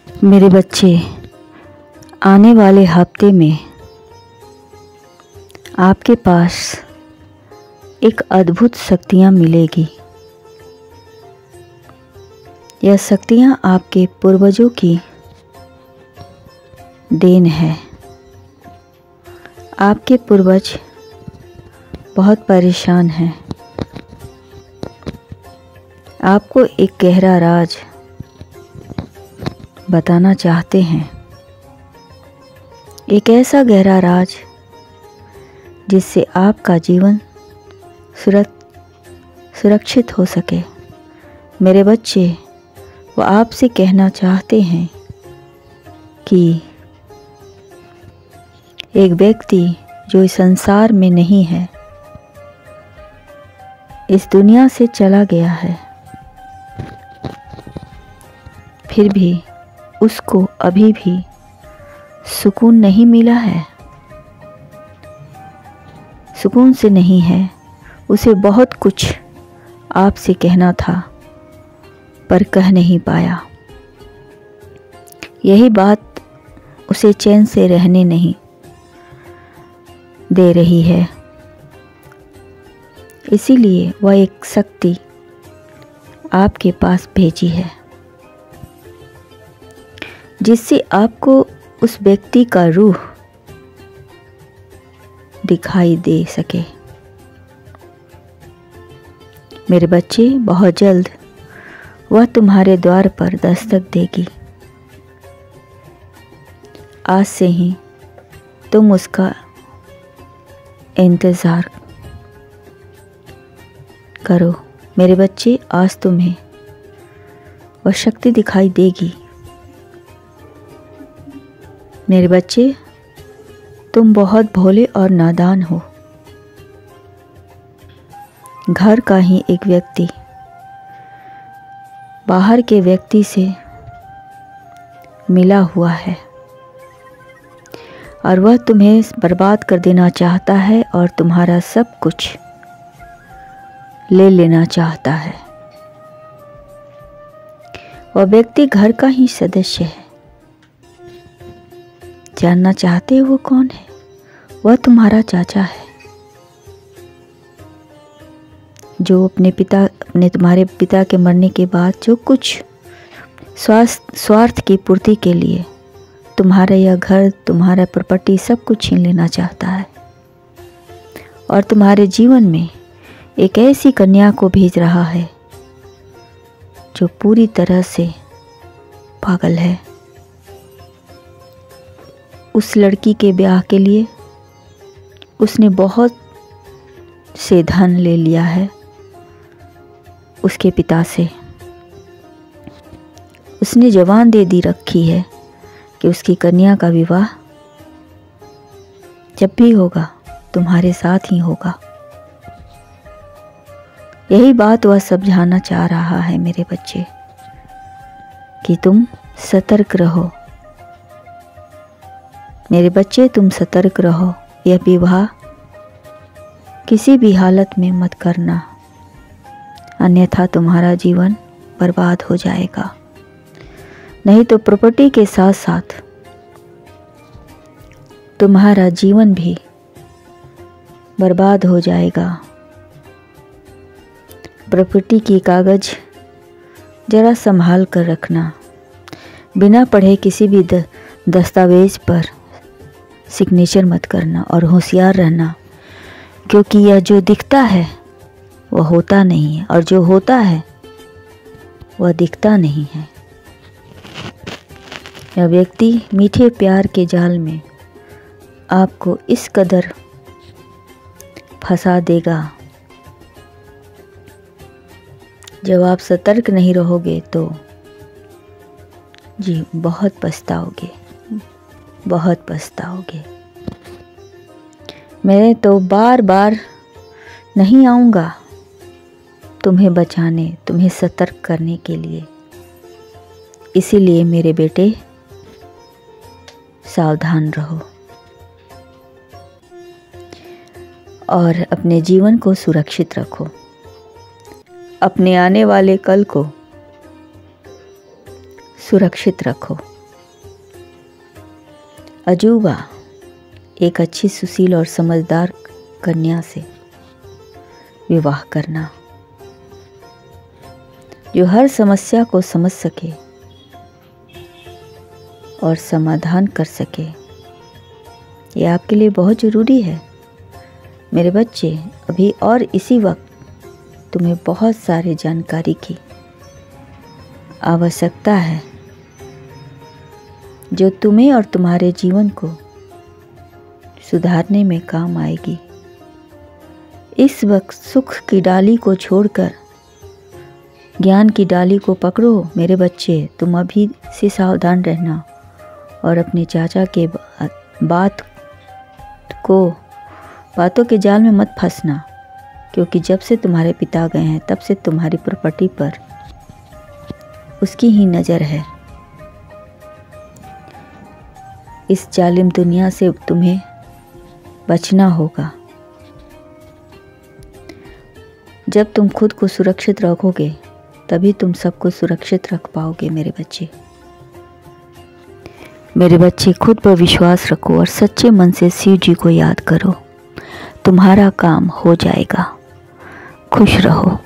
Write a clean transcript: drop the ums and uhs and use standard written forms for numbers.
मेरे बच्चे, आने वाले हफ्ते में आपके पास एक अद्भुत शक्तियाँ मिलेगी। यह शक्तियाँ आपके पूर्वजों की देन है। आपके पूर्वज बहुत परेशान हैं। आपको एक गहरा राज बताना चाहते हैं। एक ऐसा गहरा राज जिससे आपका जीवन सुरक्षित हो सके। मेरे बच्चे, वो आपसे कहना चाहते हैं कि एक व्यक्ति जो इस संसार में नहीं है, इस दुनिया से चला गया है, फिर भी उसको अभी भी सुकून नहीं मिला है। सुकून से नहीं है, उसे बहुत कुछ आपसे कहना था पर कह नहीं पाया। यही बात उसे चैन से रहने नहीं दे रही है। इसीलिए वह एक शक्ति आपके पास भेजी है जिससे आपको उस व्यक्ति का रूह दिखाई दे सके। मेरे बच्चे, बहुत जल्द वह तुम्हारे द्वार पर दस्तक देगी। आज से ही तुम उसका इंतज़ार करो। मेरे बच्चे, आज तुम्हें वह शक्ति दिखाई देगी। मेरे बच्चे, तुम बहुत भोले और नादान हो। घर का ही एक व्यक्ति बाहर के व्यक्ति से मिला हुआ है और वह तुम्हें बर्बाद कर देना चाहता है और तुम्हारा सब कुछ ले लेना चाहता है। वह व्यक्ति घर का ही सदस्य है। जानना चाहते हो वो कौन है? वह तुम्हारा चाचा है जो तुम्हारे पिता के मरने के बाद जो कुछ स्वार्थ की पूर्ति के लिए तुम्हारा यह घर, तुम्हारा प्रॉपर्टी सब कुछ छीन लेना चाहता है और तुम्हारे जीवन में एक ऐसी कन्या को भेज रहा है जो पूरी तरह से पागल है। उस लड़की के ब्याह के लिए उसने बहुत से धन ले लिया है उसके पिता से। उसने जवान दे दी रखी है कि उसकी कन्या का विवाह जब भी होगा तुम्हारे साथ ही होगा। यही बात वह समझाना चाह रहा है मेरे बच्चे कि तुम सतर्क रहो। मेरे बच्चे, तुम सतर्क रहो। यह विवाह किसी भी हालत में मत करना, अन्यथा तुम्हारा जीवन बर्बाद हो जाएगा। नहीं तो प्रॉपर्टी के साथ साथ तुम्हारा जीवन भी बर्बाद हो जाएगा। प्रॉपर्टी की कागज जरा संभाल कर रखना। बिना पढ़े किसी भी दस्तावेज पर सिग्नेचर मत करना और होशियार रहना, क्योंकि यह जो दिखता है वह होता नहीं है और जो होता है वह दिखता नहीं है। यह व्यक्ति मीठे प्यार के जाल में आपको इस कदर फंसा देगा, जब आप सतर्क नहीं रहोगे तो जी बहुत पछताओगे, बहुत पछताओगे। मैं तो बार बार नहीं आऊँगा तुम्हें बचाने, तुम्हें सतर्क करने के लिए। इसीलिए मेरे बेटे, सावधान रहो और अपने जीवन को सुरक्षित रखो। अपने आने वाले कल को सुरक्षित रखो। अजूबा एक अच्छी सुशील और समझदार कन्या से विवाह करना, जो हर समस्या को समझ सके और समाधान कर सके। ये आपके लिए बहुत ज़रूरी है मेरे बच्चे। अभी और इसी वक्त तुम्हें बहुत सारी जानकारी की आवश्यकता है, जो तुम्हें और तुम्हारे जीवन को सुधारने में काम आएगी। इस वक्त सुख की डाली को छोड़कर ज्ञान की डाली को पकड़ो मेरे बच्चे। तुम अभी से सावधान रहना और अपने चाचा के बातों के जाल में मत फंसना, क्योंकि जब से तुम्हारे पिता गए हैं तब से तुम्हारी प्रॉपर्टी पर उसकी ही नज़र है। इस जालिम दुनिया से तुम्हें बचना होगा। जब तुम खुद को सुरक्षित रखोगे तभी तुम सबको सुरक्षित रख पाओगे मेरे बच्चे। मेरे बच्चे, खुद पर विश्वास रखो और सच्चे मन से शिव जी को याद करो। तुम्हारा काम हो जाएगा। खुश रहो।